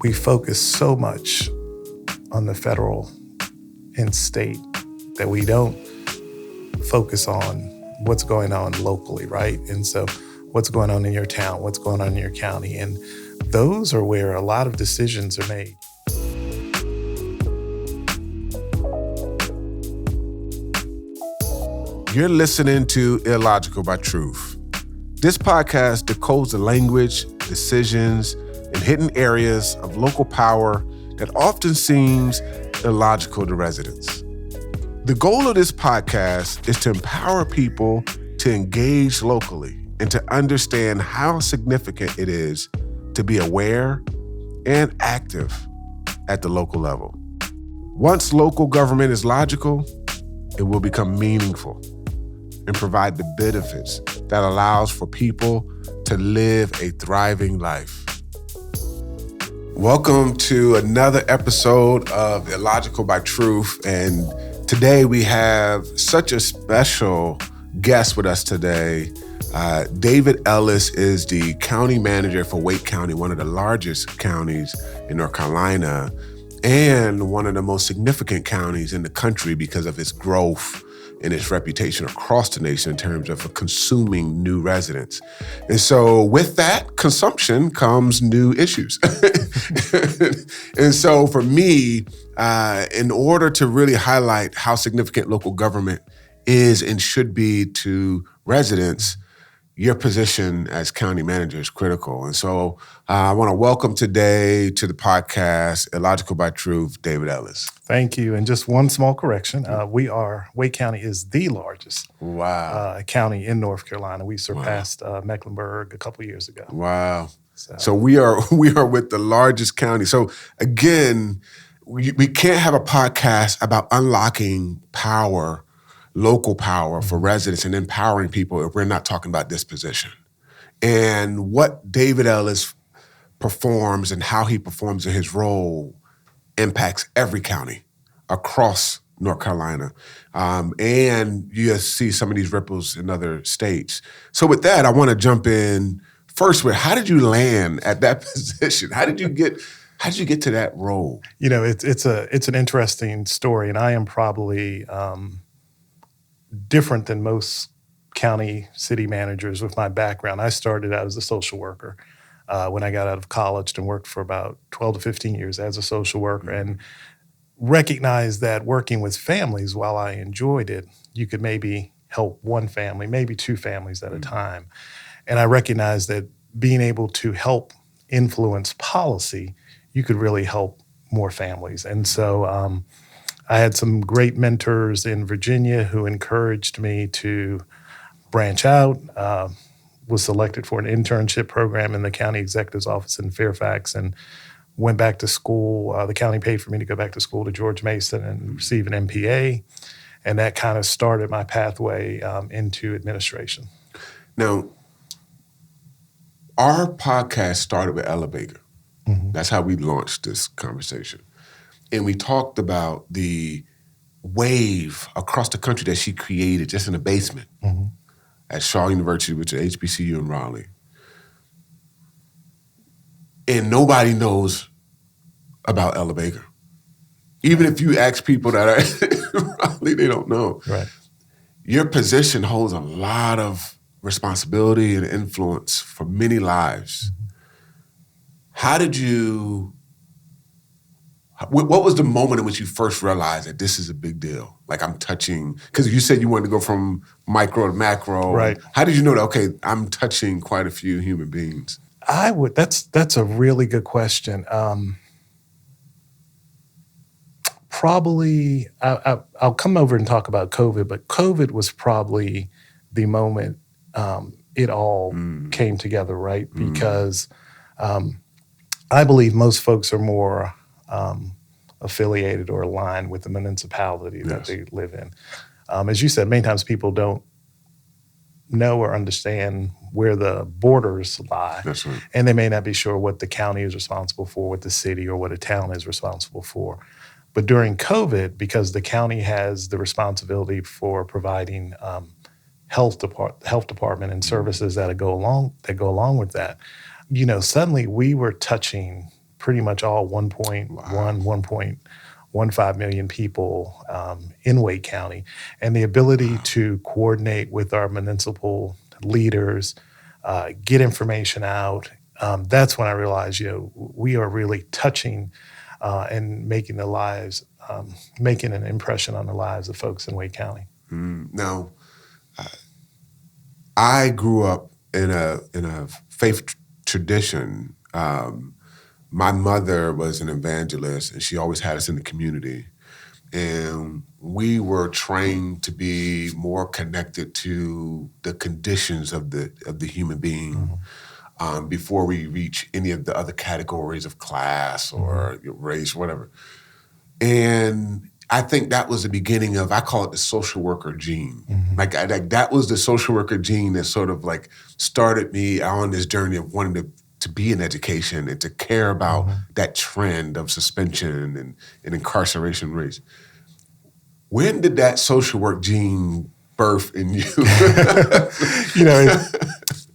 we focus so much on the federal and state that we don't focus on what's going on locally, right? And so what's going on in your town, what's going on in your county, and those are where a lot of decisions are made. You're listening to Illogical by Truth. This podcast decodes the language, decisions, and hidden areas of local power that often seems illogical to residents. The goal of this podcast is to empower people to engage locally and to understand how significant it is to be aware and active at the local level. Once local government is logical, it will become meaningful and provide the benefits that allows for people to live a thriving life. Welcome to another episode of Illogical by Truth. And today we have such a special guest with us today. David Ellis is the county manager for Wake County, one of the largest counties in North Carolina, and one of the most significant counties in the country because of its growth and its reputation across the nation in terms of consuming new residents. And so with that consumption comes new issues. And so for me, in order to really highlight how significant local government is and should be to residents, your position as county manager is critical. And so I want to welcome today to the podcast, Illogical by Truth, David Ellis. Thank you. And just one small correction. Wake County is the largest county in North Carolina. We surpassed Mecklenburg a couple years ago. Wow. So we are with the largest county. So again, we can't have a podcast about unlocking power, local power for residents and empowering people if we're not talking about disposition. And what David Ellis performs and how he performs in his role impacts every county across North Carolina. And you see some of these ripples in other states. So with that, I want to jump in first with, how did you land at that position? How did you get to that role? You know, it's an interesting story, and I am probably different than most county city managers with my background. I started out as a social worker when I got out of college and worked for about 12 to 15 years as a social worker, and recognized that working with families, while I enjoyed it, you could maybe help one family, maybe two families at a time. And I recognized that being able to help influence policy, you could really help more families. And so I had some great mentors in Virginia who encouraged me to branch out, was selected for an internship program in the county executive's office in Fairfax, and went back to school. The county paid for me to go back to school to George Mason and receive an MPA. And that kind of started my pathway into administration. Now, our podcast started with Ella Baker. Mm-hmm. That's how we launched this conversation. And we talked about the wave across the country that she created just in the basement at Shaw University, which is HBCU in Raleigh. And nobody knows about Ella Baker. Even if you ask people that are in Raleigh, they don't know. Right. Your position holds a lot of responsibility and influence for many lives. How did you... What was the moment in which you first realized that this is a big deal? Like, I'm touching, because you said you wanted to go from micro to macro. Right. How did you know that, okay, I'm touching quite a few human beings? That's a really good question. Probably, I'll come over and talk about COVID, but COVID was probably the moment it all came together, right? Because I believe most folks are more affiliated or aligned with the municipality that they live in. As you said, many times people don't know or understand where the borders lie. That's right. And they may not be sure what the county is responsible for, what the city or what a town is responsible for. But during COVID, because the county has the responsibility for providing health department and services that go along with that, you know, suddenly we were touching pretty much all 1.15 million people in Wake County. And the ability to coordinate with our municipal leaders, get information out, that's when I realized, we are really touching and making making an impression on the lives of folks in Wake County. Now, I grew up in a faith tradition. My mother was an evangelist, and she always had us in the community. And we were trained to be more connected to the conditions of the human being before we reach any of the other categories of class or race, whatever. And I think that was the beginning of, I call it the social worker gene. Like that was the social worker gene that sort of like started me on this journey of wanting to be in education and to care about that trend of suspension and incarceration rates. When did that social work gene birth in you?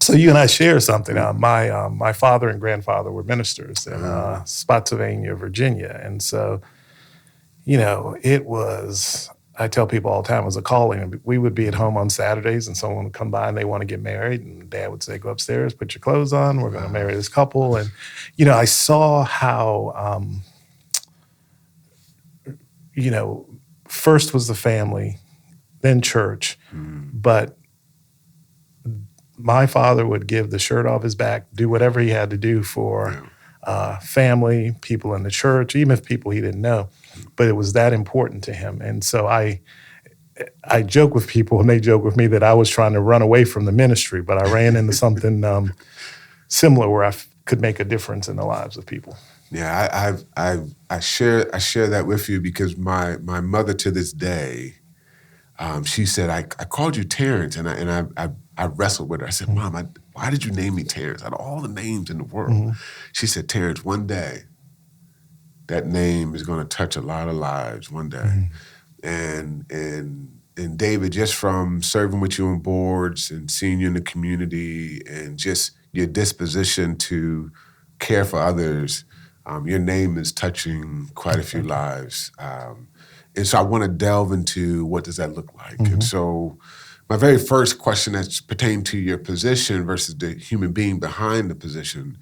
So you and I share something. My father and grandfather were ministers in Spotsylvania, Virginia. And so, it was, I tell people all the time, it was a calling. We would be at home on Saturdays and someone would come by and they want to get married. And Dad would say, go upstairs, put your clothes on. We're going to marry this couple. And, I saw how, first was the family, then church. But my father would give the shirt off his back, do whatever he had to do for family, people in the church, even if people he didn't know. But it was that important to him. And so I joke with people, and they joke with me that I was trying to run away from the ministry, but I ran into something similar where I could make a difference in the lives of people. Yeah, I share that with you because my mother to this day, she said, I called you Terrance, and I wrestled with her. I said, Mom, why did you name me Terrance? Out of all the names in the world. She said, Terrance, one day, that name is going to touch a lot of lives one day. And David, just from serving with you on boards and seeing you in the community and just your disposition to care for others, your name is touching quite a few lives. And so I want to delve into what does that look like. And so my very first question that's pertaining to your position versus the human being behind the position,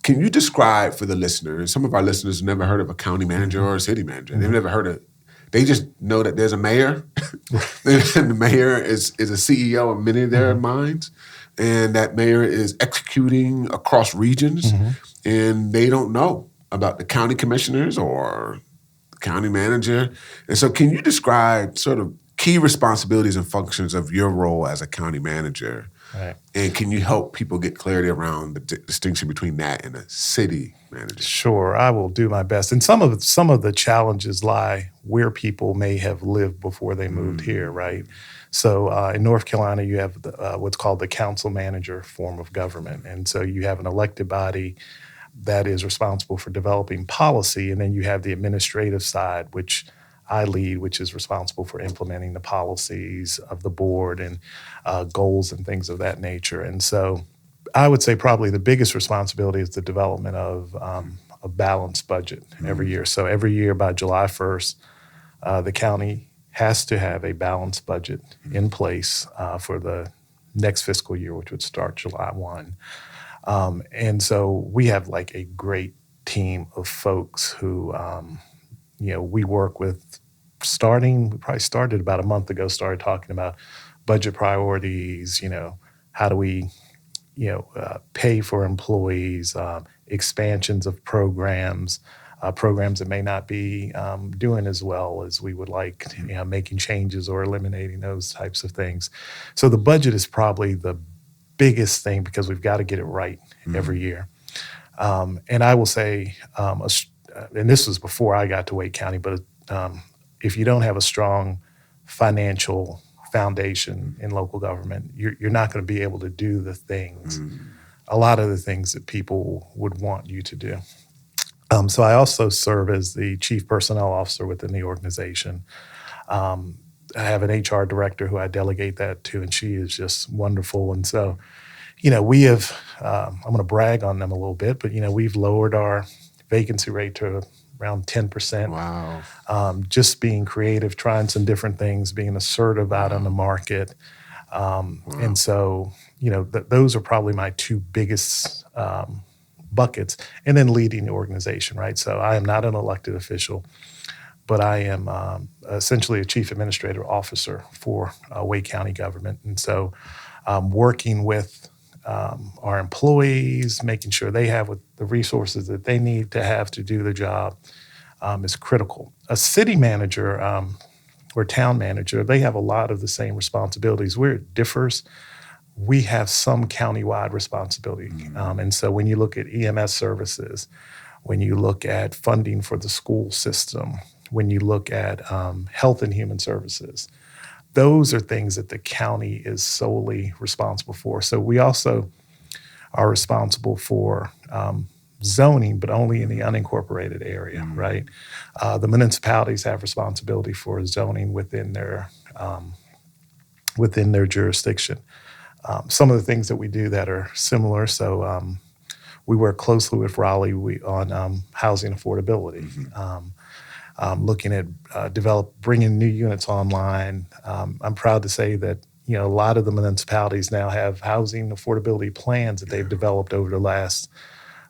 can you describe for the listeners, some of our listeners have never heard of a county manager or a city manager. They've never heard of, they just know that there's a mayor, and the mayor is a CEO in many of their minds, and that mayor is executing across regions, and they don't know about the county commissioners or the county manager. And so can you describe sort of key responsibilities and functions of your role as a county manager? Right. And can you help people get clarity around the distinction between that and a city manager? Sure, I will do my best. And some of the challenges lie where people may have lived before they moved here, right? So in North Carolina, you have what's called the council manager form of government. And so you have an elected body that is responsible for developing policy, and then you have the administrative side, which I lead, which is responsible for implementing the policies of the board and goals and things of that nature. And so I would say probably the biggest responsibility is the development of a balanced budget every year. So every year by July 1st, the county has to have a balanced budget in place for the next fiscal year, which would start July 1. And so we have like a great team of folks who we work with we probably started about a month ago, started talking about budget priorities, how do we, pay for employees, expansions of programs that may not be doing as well as we would like, making changes or eliminating those types of things. So the budget is probably the biggest thing because we've got to get it right every year. And I will say, and this was before I got to Wake County, but if you don't have a strong financial foundation in local government, you're not going to be able to do the things, a lot of the things that people would want you to do. So I also serve as the chief personnel officer within the organization. I have an HR director who I delegate that to, and she is just wonderful. And so, we have, I'm going to brag on them a little bit, but, we've lowered our vacancy rate to around 10%. Wow. Just being creative, trying some different things, being assertive out on the market. And so, those are probably my two biggest buckets. And then leading the organization, right? So I am not an elected official, but I am essentially a chief administrative officer for Wake County government. And so working with our employees, making sure they have the resources that they need to have to do the job is critical. A city manager or town manager, they have a lot of the same responsibilities. Where it differs, we have some countywide responsibility. And so when you look at EMS services, when you look at funding for the school system, when you look at health and human services, those are things that the county is solely responsible for. So we also are responsible for zoning, but only in the unincorporated area, right? The municipalities have responsibility for zoning within their jurisdiction. Some of the things that we do that are similar. So we work closely with Raleigh on housing affordability, looking at bringing new units online. I'm proud to say that a lot of the municipalities now have housing affordability plans that they've developed over the last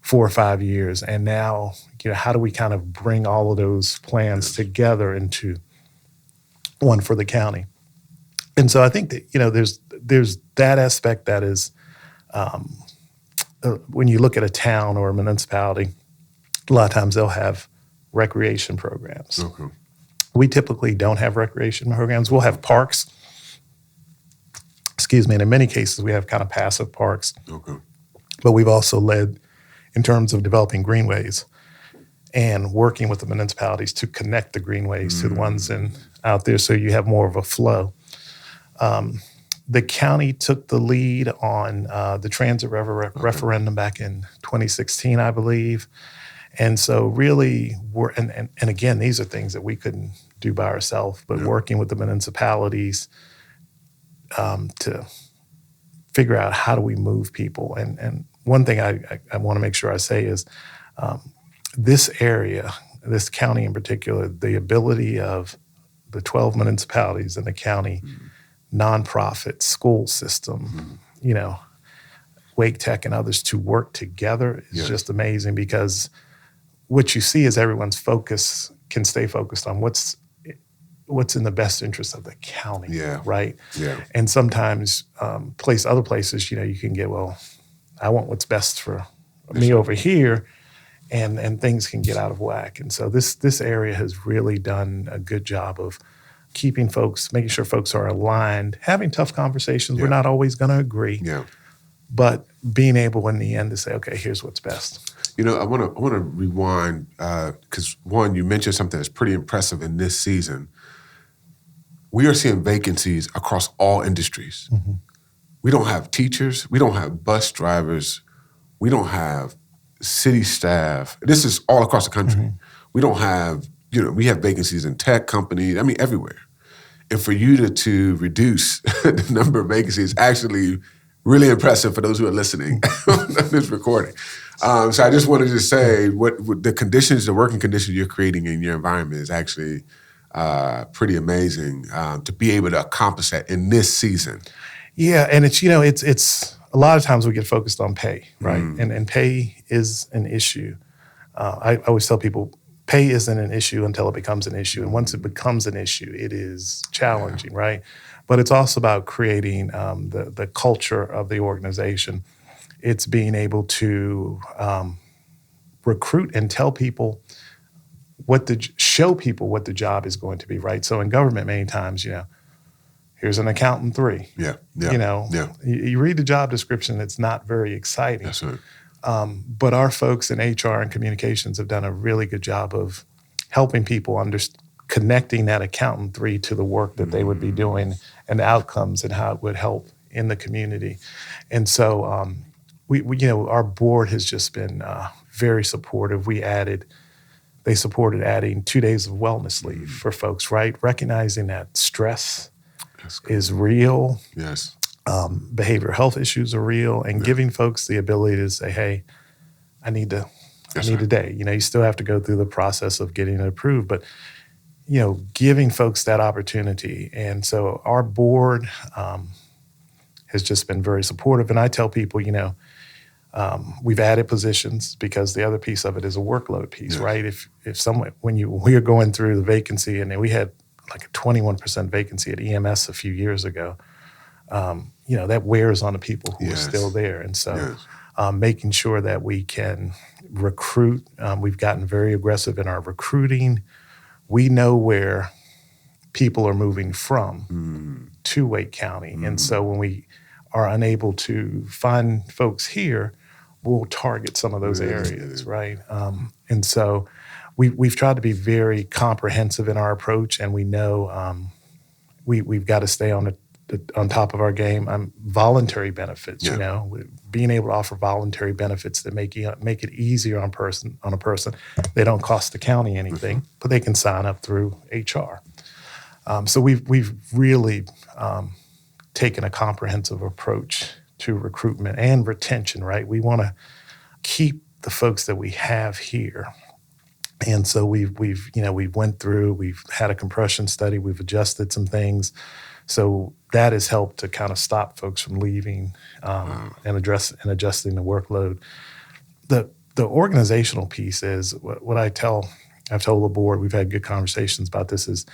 4 or 5 years. And now, how do we kind of bring all of those plans together into one for the county? And so I think that, there's that aspect that is, when you look at a town or a municipality, a lot of times they'll have recreation programs. Okay. We typically don't have recreation programs. We'll have parks, and in many cases we have kind of passive parks. Okay. But we've also led in terms of developing greenways and working with the municipalities to connect the greenways to the ones out there so you have more of a flow. The county took the lead on the transit referendum back in 2016, I believe. And so really, and again, these are things that we couldn't do by ourselves, but working with the municipalities to figure out how do we move people. And one thing I want to make sure I say is this area, this county in particular, the ability of the 12 municipalities in the county, nonprofit, school system, Wake Tech and others to work together is just amazing, because what you see is everyone's focus can stay focused on what's in the best interest of the county, right? Yeah. And sometimes other places, you can get, well, I want what's best for me over here, and things can get out of whack. And so this area has really done a good job of making sure folks are aligned, having tough conversations. We're not always going to agree, but being able in the end to say, okay, here's what's best. I want to rewind because one, you mentioned something that's pretty impressive in this season. We are seeing vacancies across all industries. We don't have teachers. We don't have bus drivers. We don't have city staff. This is all across the country. We don't have, we have vacancies in tech companies, everywhere. And for you to reduce the number of vacancies is actually really impressive for those who are listening on this recording. So I just wanted to say what the working conditions you're creating in your environment is actually pretty amazing to be able to accomplish that in this season. Yeah, and it's a lot of times we get focused on pay, right? And pay is an issue. I always tell people pay isn't an issue until it becomes an issue, and once it becomes an issue, it is challenging, right? But it's also about creating the culture of the organization. It's being able to recruit and tell people show people what the job is going to be, right? So in government, many times, here's an accountant 3. You read the job description, it's not very exciting. That's right. But our folks in HR and communications have done a really good job of helping people connecting that accountant 3 to the work that they would be doing and the outcomes and how it would help in the community. And so we our board has just been very supportive. They supported adding 2 days of wellness leave for folks, right? Recognizing that stress is real. Yes. Behavioral health issues are real, and giving folks the ability to say, hey, I need to I need a day. You still have to go through the process of getting it approved, but giving folks that opportunity. And so our board has just been very supportive. And I tell people, we've added positions because the other piece of it is a workload piece, right? If someone, we were going through the vacancy, and we had like a 21% vacancy at EMS a few years ago, that wears on the people who are still there. And so making sure that we can recruit, we've gotten very aggressive in our recruiting. We know where people are moving from to Wake County. And so when we are unable to find folks here, we'll target some of those areas, right? And so we've tried to be very comprehensive in our approach, and we know we've got to stay on top of our game. Voluntary benefits, being able to offer voluntary benefits that make it easier on a person. They don't cost the county anything, but they can sign up through HR. So we've really taken a comprehensive approach to recruitment and retention, right? We want to keep the folks that we have here. And so we've went through, we've had a compression study, we've adjusted some things. So that has helped to kind of stop folks from leaving and adjusting the workload. The organizational piece is what I've told the board, we've had good conversations about this, is,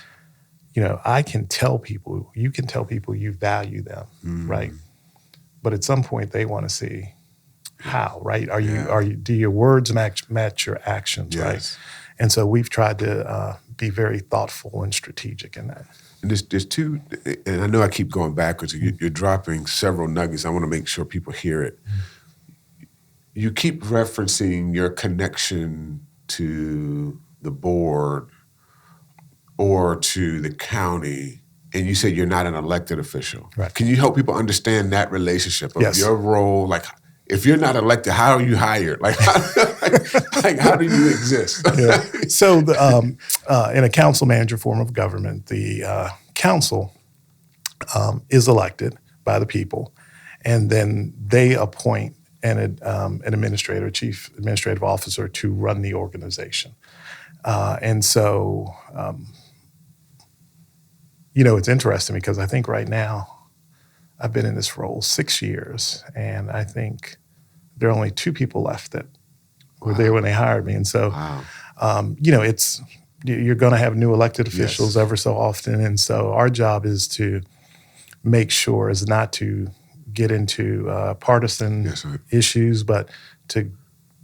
I can tell people, you can tell people you value them, right? But at some point they want to see how, right? Do your words match your actions, right? And so we've tried to be very thoughtful and strategic in that. And there's two, and I know I keep going backwards. You're dropping several nuggets. I want to make sure people hear it. You keep referencing your connection to the board or to the county, and you said you're not an elected official. Right. Can you help people understand that relationship of your role? Like, if you're not elected, how are you hired? Like, how do you exist? So in a council manager form of government, the council is elected by the people, and then they appoint an administrator, chief administrative officer, to run the organization. And so, it's interesting because I think right now I've been in this role 6 years, and I think there are only 2 people left that were there when they hired me. And so, it's, you're going to have new elected officials ever so often. And so our job is to make sure is not to get into partisan issues, but to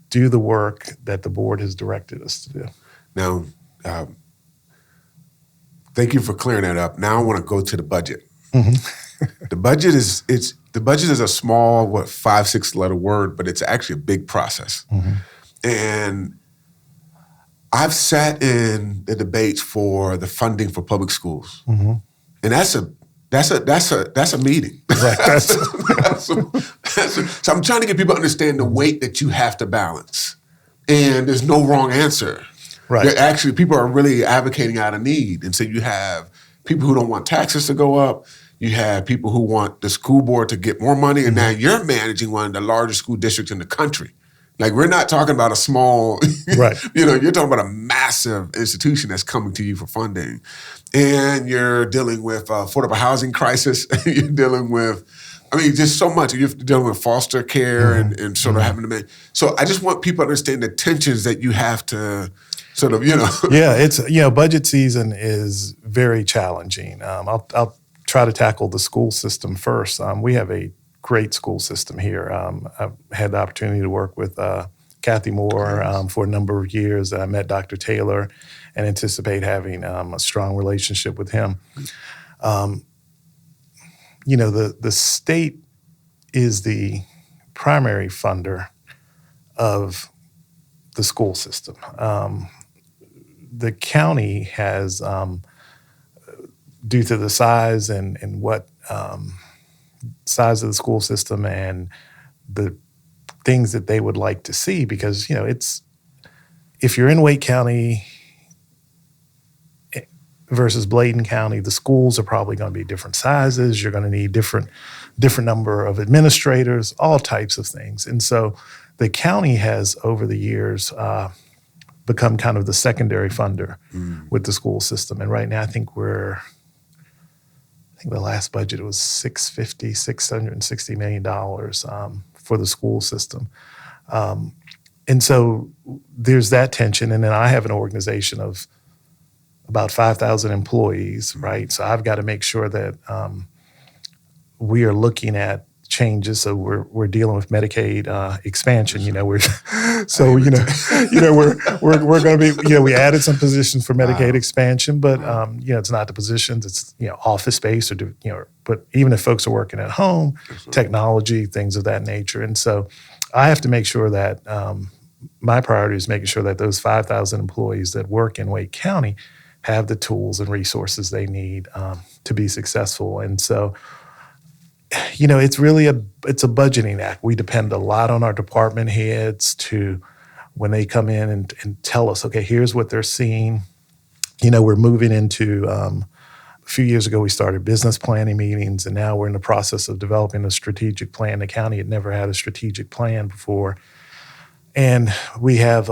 do the work that the board has directed us to do. Now, thank you for clearing that up. Now I want to go to the budget. The budget is a small, 5-6 letter word, but it's actually a big process. And I've sat in the debates for the funding for public schools, and that's a meeting. Right. So I'm trying to get people to understand the weight that you have to balance, and there's no wrong answer. Right. Actually, people are really advocating out of need, and so you have people who don't want taxes to go up. You have people who want the school board to get more money, and now you're managing one of the largest school districts in the country. Like, we're not talking about a small, right. You're talking about a massive institution that's coming to you for funding. And you're dealing with affordable housing crisis. You're dealing with, just so much. You're dealing with foster care and sort of having to make. So I just want people to understand the tensions that you have to sort of, Yeah, it's, budget season is very challenging. I'll try to tackle the school system first. We have a great school system here. I've had the opportunity to work with Kathy Moore for a number of years. I met Dr. Taylor and anticipate having a strong relationship with him. The state is the primary funder of the school system. The county has, due to the size and what size of the school system and the things that they would like to see, because it's, if you're in Wake County versus Bladen County, the schools are probably going to be different sizes. You're going to need different number of administrators, all types of things. And so the county has over the years become kind of the secondary funder with the school system. And right now, I think the last budget was $660 million for the school system. And so there's that tension. And then I have an organization of about 5,000 employees, right? So I've got to make sure that we are looking at changes. So we're dealing with Medicaid expansion. We're we're going to be, we added some positions for Medicaid expansion, but it's not the positions. It's office space but even if folks are working at home, technology, things of that nature. And so I have to make sure that my priority is making sure that those 5,000 employees that work in Wake County have the tools and resources they need to be successful. And so, it's really it's a budgeting act. We depend a lot on our department heads to, when they come in and tell us, okay, here's what they're seeing. We're moving into, a few years ago, we started business planning meetings, and now we're in the process of developing a strategic plan. The county had never had a strategic plan before. And we have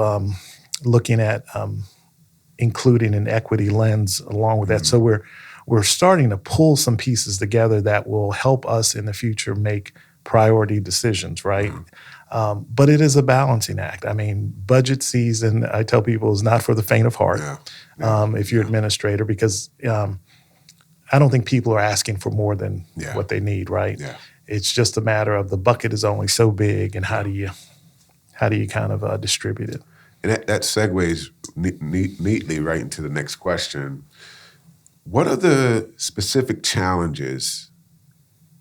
looking at including an equity lens along with that. So we're starting to pull some pieces together that will help us in the future make priority decisions, right? But it is a balancing act. I mean, budget season, I tell people, is not for the faint of heart if you're administrator, because I don't think people are asking for more than what they need, right? Yeah. It's just a matter of the bucket is only so big, and how do you kind of distribute it? And that segues neatly right into the next question. What are the specific challenges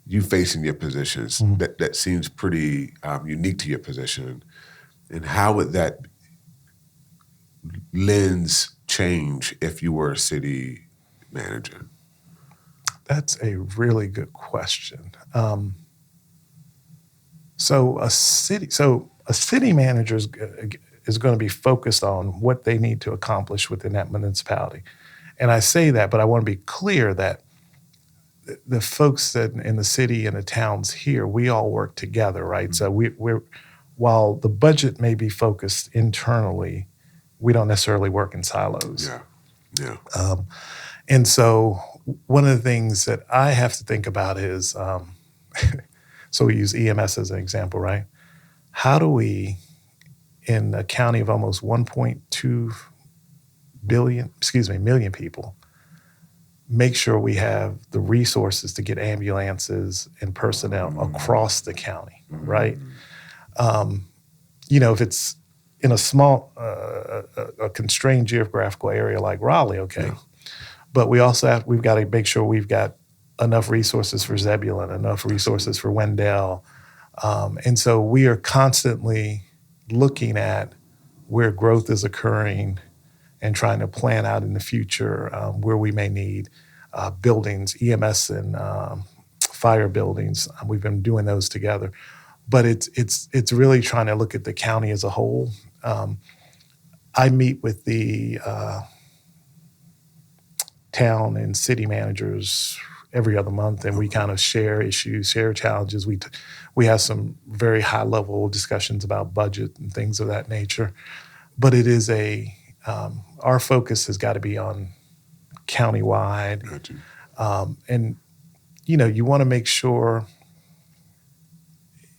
you face in your positions that seems pretty unique to your position, and how would that lens change if you were a city manager? That's a really good question. So a city manager is going to be focused on what they need to accomplish within that municipality. And I say that, but I want to be clear that the folks that in the city and the towns here, we all work together, right? So we're while the budget may be focused internally, we don't necessarily work in silos. Yeah. And so one of the things that I have to think about is, so we use EMS as an example, right? How do we, in a county of almost 1.2 million people, make sure we have the resources to get ambulances and personnel across the county, right? If it's in a small, a constrained geographical area like Raleigh, okay. Yeah. But we've got to make sure we've got enough resources for Zebulon, enough resources for Wendell. And so we are constantly looking at where growth is occurring and trying to plan out in the future where we may need buildings, EMS and fire buildings. We've been doing those together. But it's really trying to look at the county as a whole. I meet with the town and city managers every other month, and we kind of share issues, share challenges. We have some very high-level discussions about budget and things of that nature. But it is our focus has got to be on countywide. Gotcha. And, you want to make sure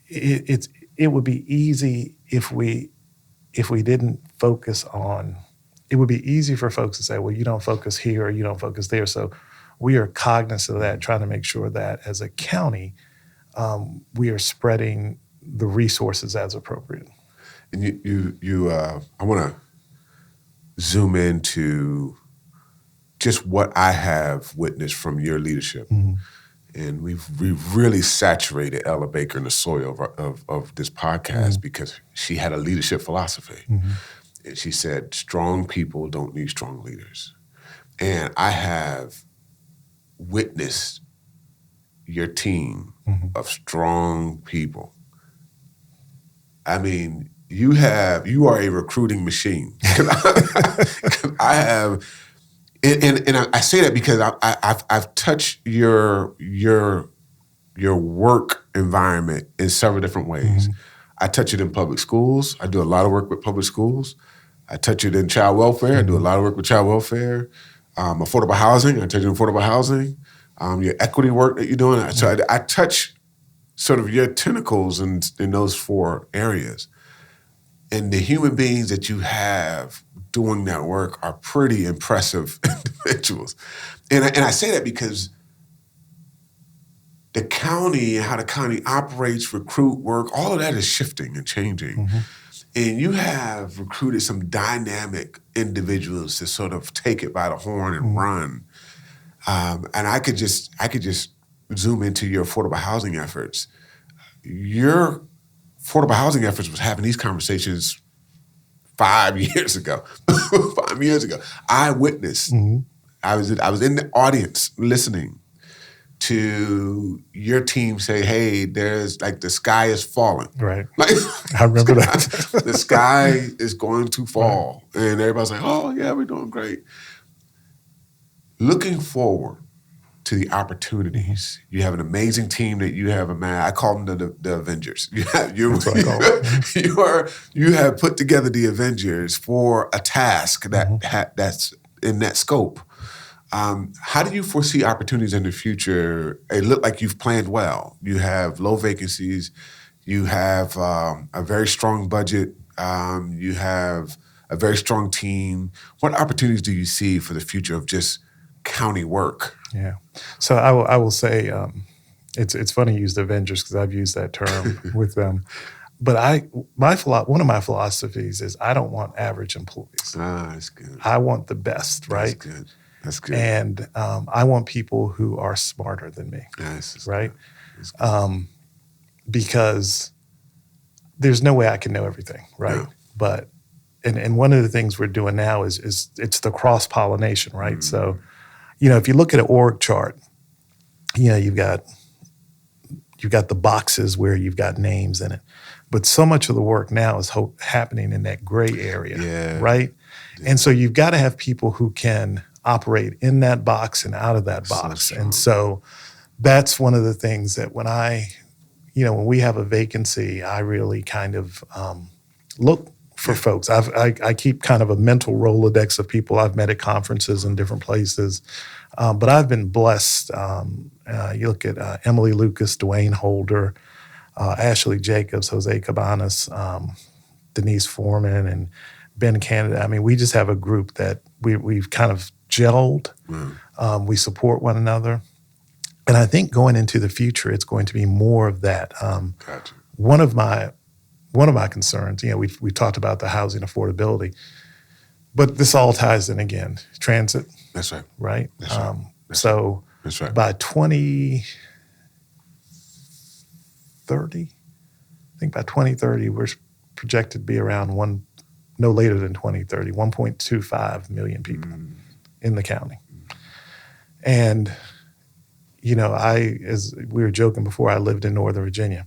it would be easy if we didn't focus on, it would be easy for folks to say, well, you don't focus here or you don't focus there. So we are cognizant of that, trying to make sure that as a county, we are spreading the resources as appropriate. And I want to zoom into just what I have witnessed from your leadership. Mm-hmm. And we've really saturated Ella Baker in the soil of this podcast because she had a leadership philosophy. Mm-hmm. And she said, strong people don't need strong leaders. And I have witnessed your team of strong people. I mean, you are a recruiting machine. I have, and I say that because I've touched your work environment in several different ways. I touch it in public schools. I do a lot of work with public schools. I touch it in child welfare. I do a lot of work with child welfare. Affordable housing. I touch it in affordable housing. Your equity work that you're doing. So I touch sort of your tentacles in those 4 areas. And the human beings that you have doing that work are pretty impressive individuals. And I say that because the county, how the county operates, recruit, work, all of that is shifting and changing. And you have recruited some dynamic individuals to sort of take it by the horn and run. And I could just zoom into your affordable housing efforts. Your affordable housing efforts was having these conversations 5 years ago. 5 years ago, I witnessed. I was in the audience listening to your team say, "Hey, there's like the sky is falling." Right. Like, I remember that. The sky is going to fall, and everybody's like, "Oh yeah, we're doing great." Looking forward to the opportunities. You have an amazing team that you have I call them the Avengers. That's what I call it. You have put together the Avengers for a task that's in that scope. How do you foresee opportunities in the future? It look like you've planned well. You have low vacancies. You have a very strong budget. You have a very strong team. What opportunities do you see for the future of just county work? Yeah. So I will say it's funny you use the Avengers because I've used that term with them. But one of my philosophies is I don't want average employees. That's good. I want the best, right? That's good. And I want people who are smarter than me, right? Because there's no way I can know everything, right? No. But and one of the things we're doing now is it's the cross-pollination, right? So, if you look at an org chart, you've got the boxes where you've got names in it. But so much of the work now is happening in that gray area, right? Yeah. And so you've got to have people who can operate in that box and out of that box. And so that's one of the things that when when we have a vacancy, I really kind of look for folks. I keep kind of a mental Rolodex of people I've met at conferences in different places. But I've been blessed. You look at Emily Lucas, Dwayne Holder, Ashley Jacobs, Jose Cabanas, Denise Foreman, and Ben Canada. I mean, we just have a group that we've kind of gelled. We support one another. And I think going into the future, it's going to be more of that. Gotcha. One of my concerns, we talked about the housing affordability, but this all ties in again, transit. That's right. Right? That's right. That's right. By 2030, I think by 2030, we're projected to be around no later than 2030, 1.25 million people in the county. And, as we were joking before, I lived in Northern Virginia.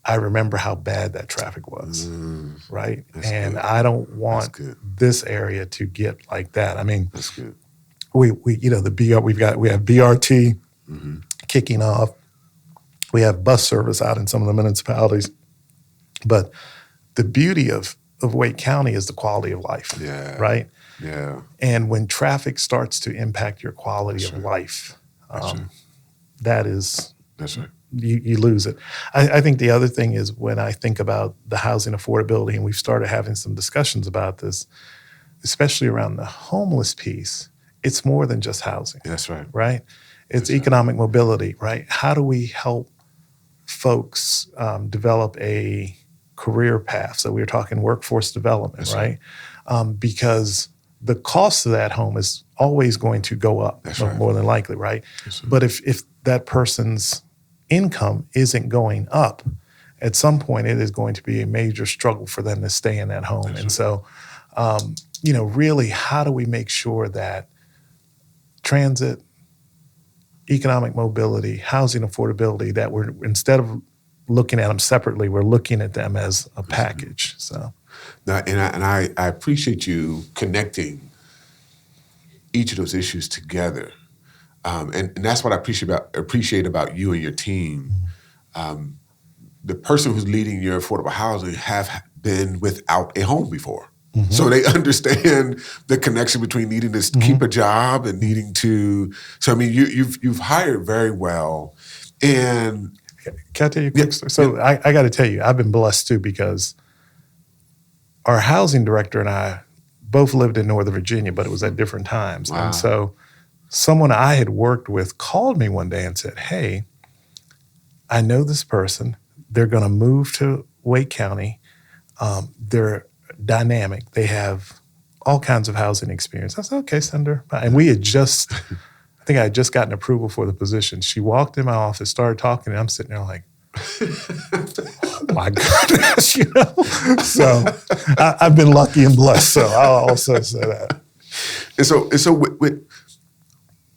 I remember how bad that traffic was, right? And good. I don't want this area to get like that. I mean, that's good. We we have BRT kicking off. We have bus service out in some of the municipalities, but the beauty of Wake County is the quality of life, right? Yeah. And when traffic starts to impact your quality of life, that's right. You lose it. I think the other thing is when I think about the housing affordability, and we've started having some discussions about this, especially around the homeless piece, it's more than just housing. That's right. Right? It's economic mobility, right? How do we help folks develop a career path? So we're talking workforce development, right? Because the cost of that home is always going to go up, more than likely, right? But if that person's income isn't going up, at some point it is going to be a major struggle for them to stay in that home. And so, really, how do we make sure that transit, economic mobility, housing affordability, that we're, instead of looking at them separately, we're looking at them as a package. So, now, and I appreciate you connecting each of those issues together. And that's what I appreciate about you and your team. the person who's leading your affordable housing have been without a home before. So they understand the connection between needing to keep a job and needing to. So I mean, you've hired very well, and can I tell you a quick story? So I got to tell you, I've been blessed too, because our housing director and I both lived in Northern Virginia, but it was at different times. Wow. And so someone I had worked with called me one day and said, "Hey, I know this person. They're going to move to Wake County. They're dynamic. They have all kinds of housing experience." I said, "Okay, send her." And we had just, I think I had just gotten approval for the position. She walked in my office, started talking, and I'm sitting there like, oh my goodness, you know? So I've been lucky and blessed. So I'll also say that. And so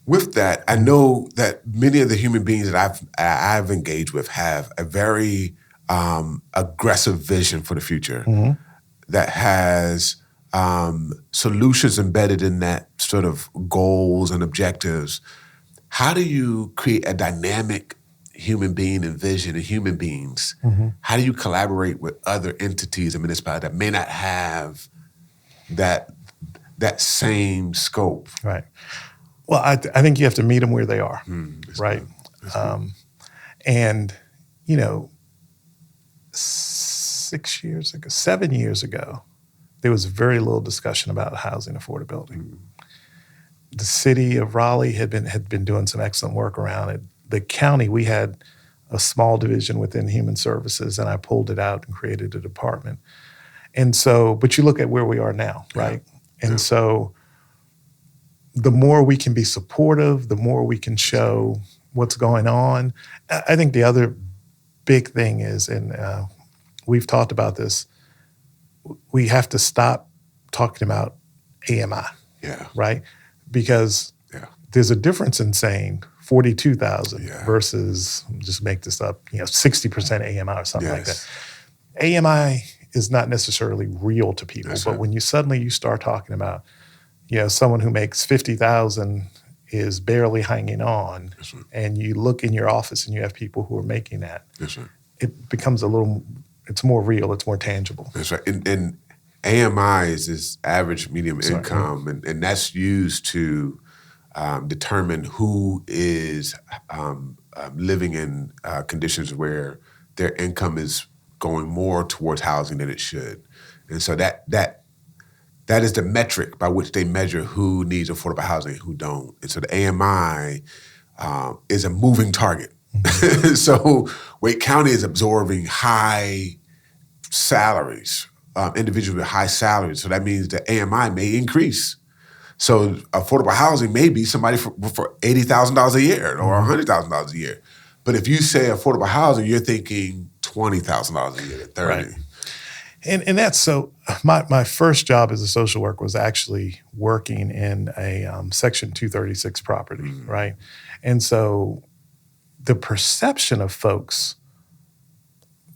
with that, I know that many of the human beings that I've engaged with have a very aggressive vision for the future that has solutions embedded in that sort of goals and objectives. How do you create a dynamic human being and vision of human beings? How do you collaborate with other entities and municipalities that may not have that same scope? Right. Well, I think you have to meet them where they are, right? And, you know, 7 years ago, there was very little discussion about housing affordability. The city of Raleigh had been doing some excellent work around it. The county, we had a small division within Human Services, and I pulled it out and created a department. And so, but you look at where we are now, right? And so the more we can be supportive, the more we can show what's going on. I think the other big thing is, and we've talked about this, we have to stop talking about AMI, right? Because there's a difference in saying 42,000 versus, just make this up, 60% AMI or something like that. AMI is not necessarily real to people, but when you start talking about, someone who makes 50,000 is barely hanging on, and you look in your office and you have people who are making that, it becomes it's more real, it's more tangible. That's right. And AMI is this average medium income, and that's used to determine who is living in conditions where their income is going more towards housing than it should. And so that is the metric by which they measure who needs affordable housing and who don't. And so the AMI is a moving target. So Wake County is absorbing high salaries, individuals with high salaries. So that means the AMI may increase. So affordable housing may be somebody for $80,000 a year or $100,000 a year. But if you say affordable housing, you're thinking $20,000 a year, $30,000. Right. And that's so. My first job as a social worker was actually working in a Section 236 property, right? And so the perception of folks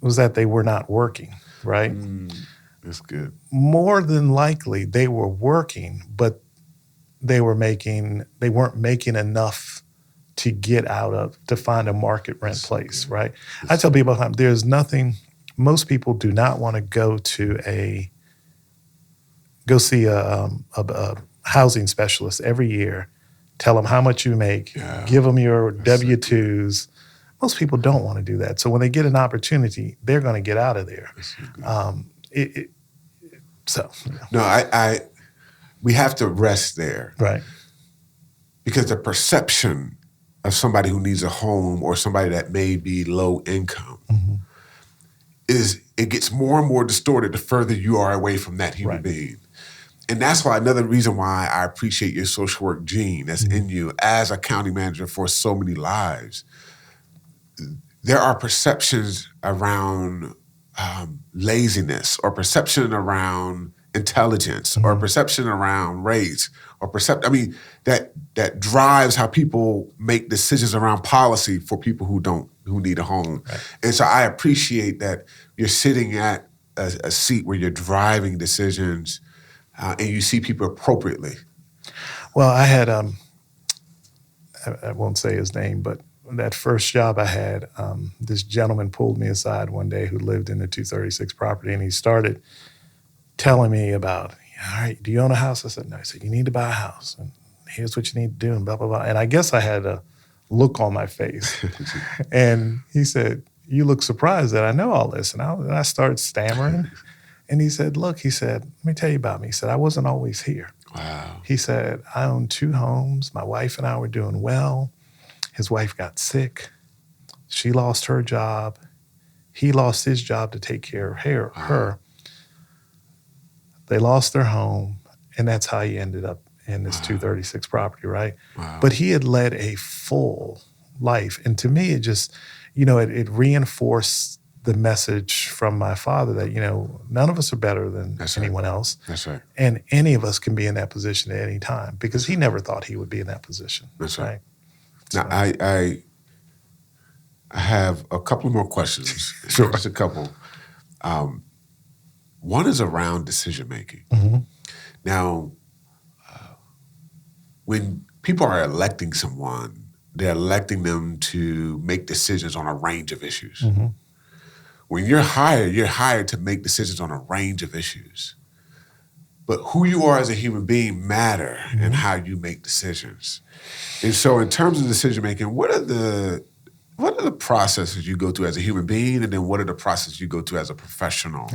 was that they were not working, right? That's good. More than likely, they were working, but they weren't making enough to get to find a market rent place, right? I tell people all the time, there's nothing. Most people do not want to go see a housing specialist every year, tell them how much you make, give them your W-2s. Most people don't want to do that. So when they get an opportunity, they're going to get out of there. We have to rest there. Right. Because the perception of somebody who needs a home or somebody that may be low income it gets more and more distorted the further you are away from that human being. And that's why another reason why I appreciate your social work gene that's in you as a county manager for so many lives. There are perceptions around laziness or perception around intelligence or perception around race or that drives how people make decisions around policy for people who need a home. Right. And so I appreciate that you're sitting at a seat where you're driving decisions and you see people appropriately. Well, I had, I won't say his name, but that first job I had, this gentleman pulled me aside one day who lived in the 236 property, and he started telling me about, all right, do you own a house? I said, no. He said, you need to buy a house, and here's what you need to do, and blah, blah, blah. And I guess I had a look on my face. And he said, you look surprised that I know all this. And I started stammering. And he said, look, he said, let me tell you about me. He said, I wasn't always here. Wow. He said, I owned 2 homes. My wife and I were doing well. His wife got sick. She lost her job. He lost his job to take care of her. They lost their home, and that's how he ended up in this 236 property, right? Wow. But he had led a full life. And to me, it just, it reinforced the message from my father that, none of us are better than anyone else. That's right. And any of us can be in that position at any time, because he never thought he would be in that position. That's right. So. Now, I have a couple more questions. Sure. Just a couple. One is around decision making. Mm-hmm. Now, when people are electing someone, they're electing them to make decisions on a range of issues. Mm-hmm. When you're hired to make decisions on a range of issues. But who you are as a human being matter and how you make decisions. And so in terms of decision making, what are the processes you go through as a human being, and then what are the processes you go through as a professional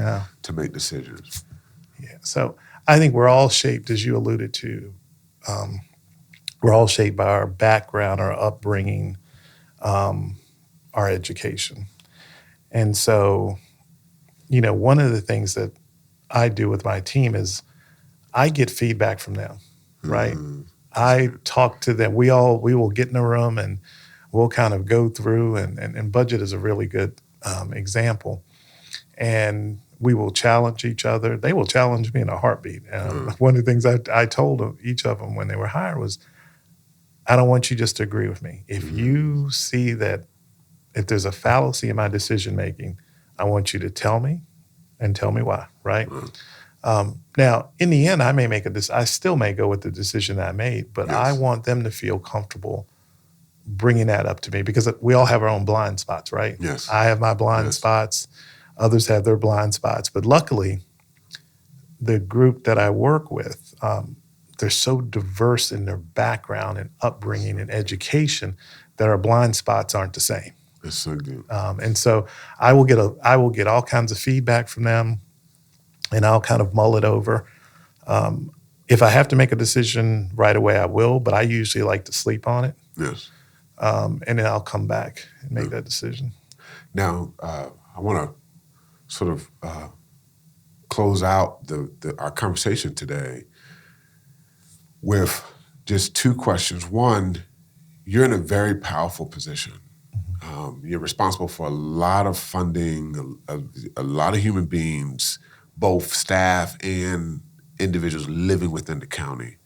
to make decisions? Yeah. So I think we're all shaped, as you alluded to, we're all shaped by our background, our upbringing, our education. And so, one of the things that I do with my team is I get feedback from them, right? I talk to them. We will get in a room and we'll kind of go through, and budget is a really good example. And we will challenge each other. They will challenge me in a heartbeat. One of the things I told each of them when they were hired was, I don't want you just to agree with me. If you see that, if there's a fallacy in my decision making, I want you to tell me and tell me why, right? Now, in the end, I still may go with the decision that I made, but I want them to feel comfortable bringing that up to me, because we all have our own blind spots, right? Yes. I have my blind spots. Others have their blind spots. But luckily, the group that I work with, they're so diverse in their background and upbringing and education that our blind spots aren't the same. That's so good. And so I will get all kinds of feedback from them, and I'll kind of mull it over. If I have to make a decision right away, I will, but I usually like to sleep on it. Yes. And then I'll come back and make that decision. Now, I want to sort of close out our conversation today with just 2 questions. One, you're in a very powerful position. You're responsible for a lot of funding, a lot of human beings, both staff and individuals living within the county.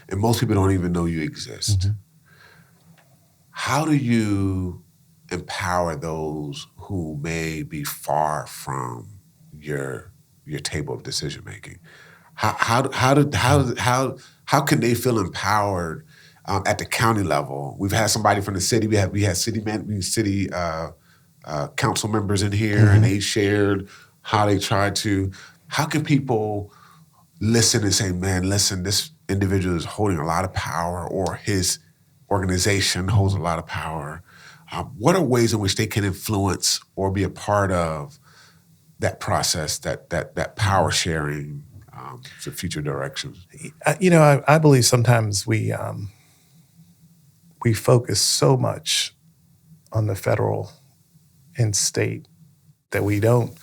And most people don't even know you exist. Mm-hmm. How do you empower those who may be far from your table of decision making? How can they feel empowered at the county level? We've had somebody from the city. We had city council members in here, and they shared how they tried to. How can people listen and say, "Man, listen, this individual is holding a lot of power, or his organization holds a lot of power." What are ways in which they can influence or be a part of that process, that power sharing to future directions? I believe sometimes we focus so much on the federal and state that we don't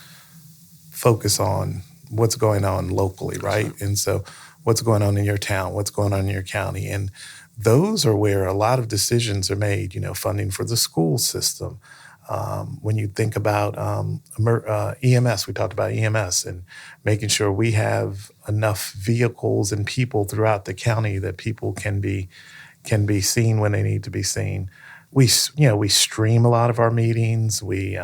focus on what's going on locally, right? Right. And so what's going on in your town, what's going on in your county. And those are where a lot of decisions are made, funding for the school system. When you think about EMS, we talked about EMS and making sure we have enough vehicles and people throughout the county that people can be seen when they need to be seen. We stream a lot of our meetings. We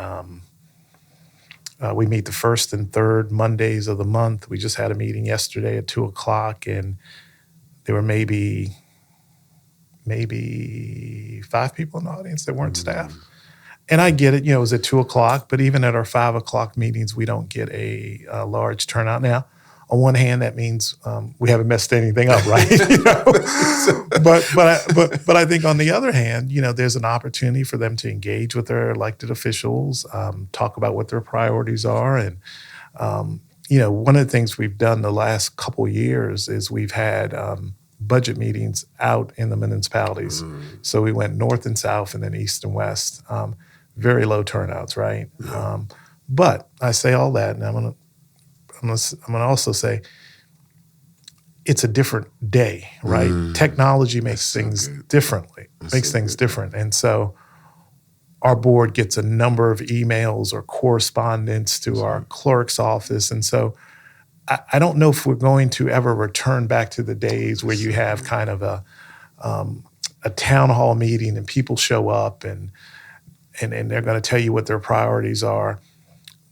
meet the first and third Mondays of the month. We just had a meeting yesterday at 2:00, and there were maybe maybe 5 people in the audience that weren't staff. And I get it, it was at 2:00, but even at our 5:00 meetings, we don't get a large turnout. Now, on one hand, that means we haven't messed anything up, right? But I think on the other hand, there's an opportunity for them to engage with their elected officials, talk about what their priorities are, and one of the things we've done the last couple of years is we've had budget meetings out in the municipalities. So we went north and south, and then east and west. Very low turnouts, right? Yeah. But I say all that, and I'm gonna also say it's a different day, right? Technology makes things differently, different, and so our board gets a number of emails or correspondence to our clerk's office, and so I don't know if we're going to ever return back to the days where you have kind of a town hall meeting and people show up and they're going to tell you what their priorities are,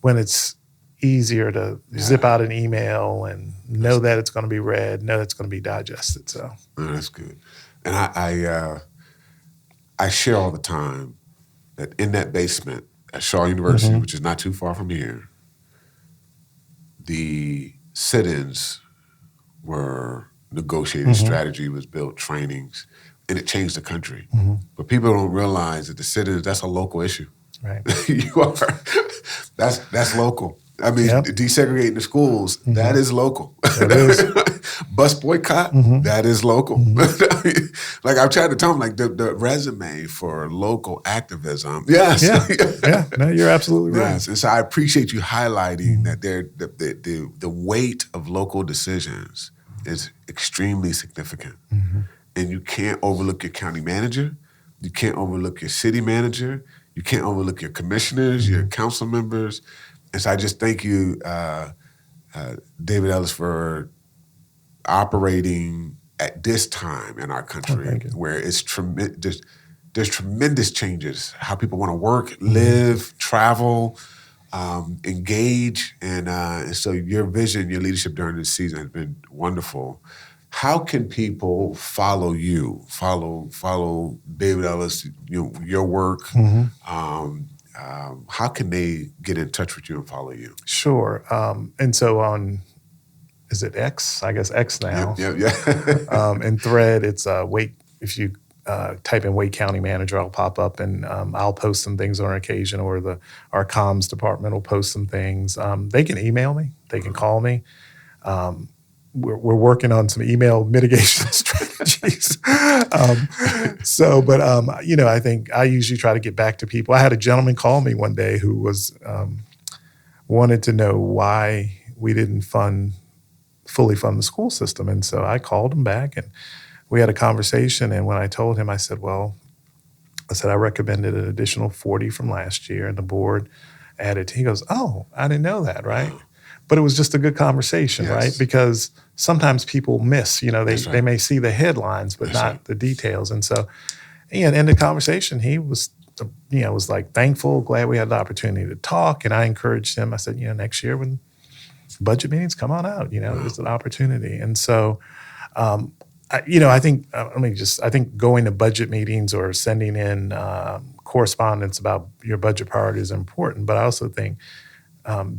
when it's easier to zip out an email and know that it's going to be read, know it's going to be digested. So that's good. And I share all the time that in that basement at Shaw University, which is not too far from here, the sit-ins were negotiated, strategy was built, trainings, and it changed the country. But people don't realize that the sit-ins, that's a local issue. Right. That's local. I mean, desegregating the schools, that is local. It is. Bus boycott, that is local. Like I'm trying to tell them, like the resume for local activism. Yes. Yeah. No, you're absolutely right. Yes. And so I appreciate you highlighting that the weight of local decisions is extremely significant. And you can't overlook your county manager. You can't overlook your city manager. You can't overlook your commissioners, your council members. And so I just thank you, David Ellis, for operating at this time in our country where it's there's tremendous changes, how people want to work, live, travel, engage. And so your vision, your leadership during this season has been wonderful. How can people follow you, follow David Ellis, your work? How can they get in touch with you and follow you? Sure. And so on, is it X? I guess X now. Yeah. And Thread, it's Wake. If you type in Wake County Manager, I'll pop up and I'll post some things on occasion, or our comms department will post some things. They can email me. They can call me. We're working on some email mitigation strategies. I think I usually try to get back to people. I had a gentleman call me one day who was wanted to know why we didn't fully fund the school system. And so I called him back and we had a conversation. And when I told him, I said, I recommended an additional 40 from last year, and the board added. He goes, "Oh, I didn't know that, right?" But it was just a good conversation, right? Because sometimes people miss, they may see the headlines, but not the details. And so, in the conversation, he was, was like thankful, glad we had the opportunity to talk. And I encouraged him. I said, next year when budget meetings, come on out, there's an opportunity. And so, I think going to budget meetings or sending in correspondence about your budget priorities is important. But I also think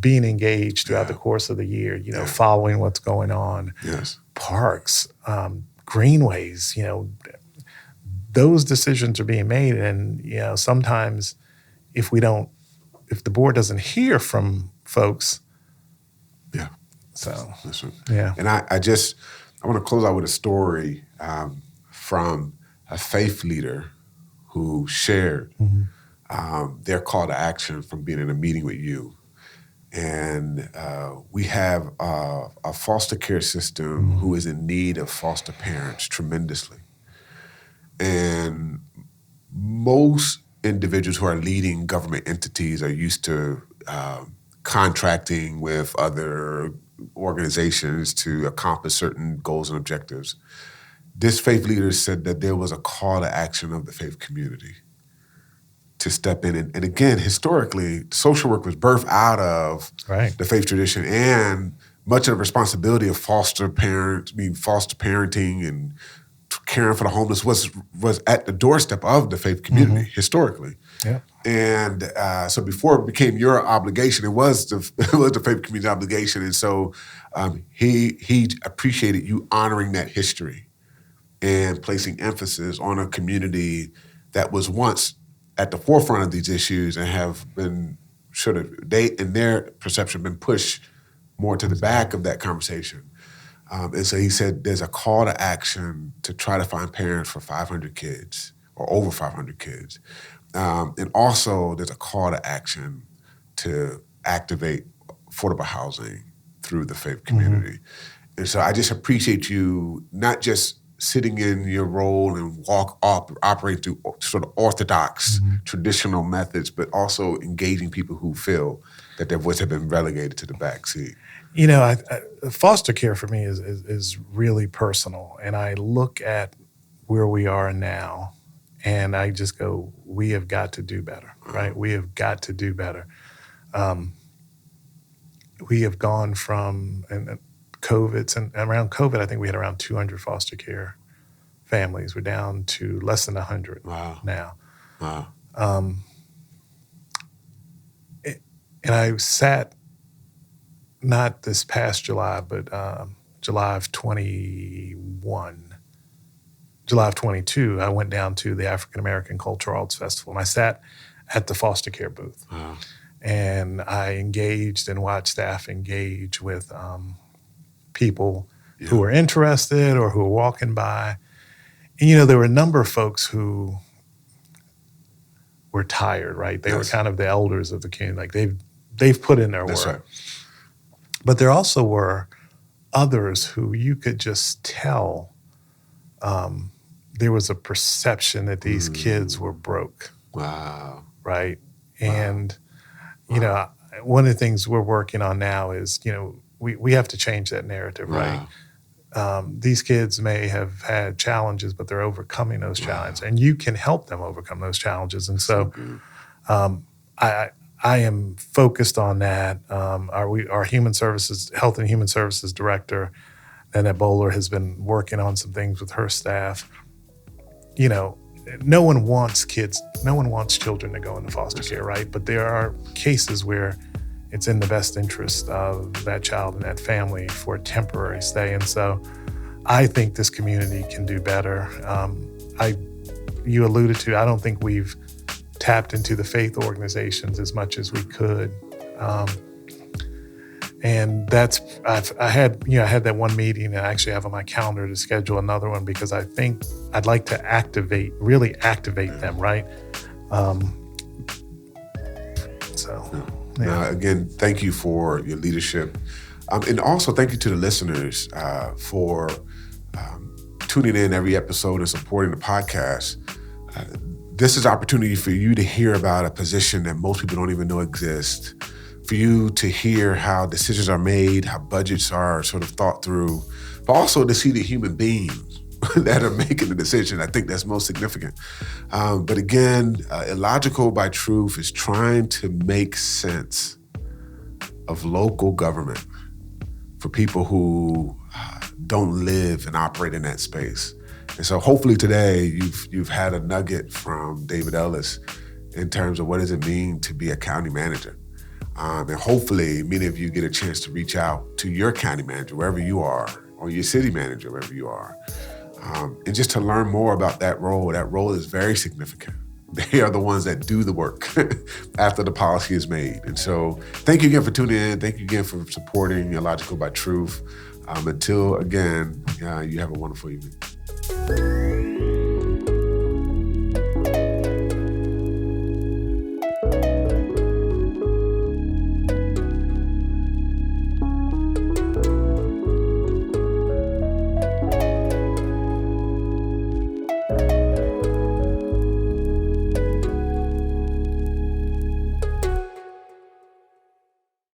being engaged throughout the course of the year, following what's going on, parks, greenways, those decisions are being made. And, sometimes if the board doesn't hear from folks. Yeah. So, that's right. Yeah. And I want to close out with a story from a faith leader who shared their call to action from being in a meeting with you. And we have a foster care system who is in need of foster parents tremendously. And most individuals who are leading government entities are used to contracting with other organizations to accomplish certain goals and objectives. This faith leader said that there was a call to action of the faith community to step in. And again, historically, social work was birthed out of the faith tradition, and much of the responsibility of foster parenting and caring for the homeless was at the doorstep of the faith community historically. Yeah. And so before it became your obligation, it was the faith community obligation. And so he appreciated you honoring that history and placing emphasis on a community that was once at the forefront of these issues and have been in their perception, been pushed more to the back of that conversation. And so he said there's a call to action to try to find parents for 500 kids or over 500 kids. And also there's a call to action to activate affordable housing through the faith community. And so I just appreciate you not just sitting in your role and operate through sort of orthodox, traditional methods, but also engaging people who feel that their voice have been relegated to the back seat. You know, foster care for me is really personal. And I look at where we are now and I just go, we have got to do better, right? We have got to do better. We have gone from, and around COVID, I think we had around 200 foster care families. We're down to less than 100 now. Wow. And I sat, not this past July, but July of 22, I went down to the African American Cultural Arts Festival, and I sat at the foster care booth. And I engaged and watched staff engage with people who were interested or who were walking by. And, you know, there were a number of folks who were tired, right? They were kind of the elders of the community. Like they've put in their work. Right. But there also were others who you could just tell there was a perception that these kids were broke. Wow. Right? And, you know, one of the things we're working on now is, you know, we have to change that narrative, right? These kids may have had challenges, but they're overcoming those challenges. And you can help them overcome those challenges. And so I am focused on that. Our Health and Human Services Director, Annette Bowler, has been working on some things with her staff. You know, no one wants children to go into foster care, right? But there are cases where it's in the best interest of that child and that family for a temporary stay. And so I think this community can do better. You alluded to, I don't think we've tapped into the faith organizations as much as we could. And I had that one meeting, and I actually have on my calendar to schedule another one because I think I'd like to really activate them, right? Now, again, thank you for your leadership. And also thank you to the listeners for tuning in every episode and supporting the podcast. This is an opportunity for you to hear about a position that most people don't even know exists, for you to hear how decisions are made, how budgets are sort of thought through, but also to see the human beings that are making the decision. I think that's most significant. But again, Illogical by Truth is trying to make sense of local government for people who don't live and operate in that space. And so hopefully today you've had a nugget from David Ellis in terms of what does it mean to be a county manager. And hopefully many of you get a chance to reach out to your county manager, wherever you are, or your city manager, wherever you are. And just to learn more about that role. That role is very significant. They are the ones that do the work after the policy is made. And so thank you again for tuning in. Thank you again for supporting Illogical by Truth. Until again, you have a wonderful evening.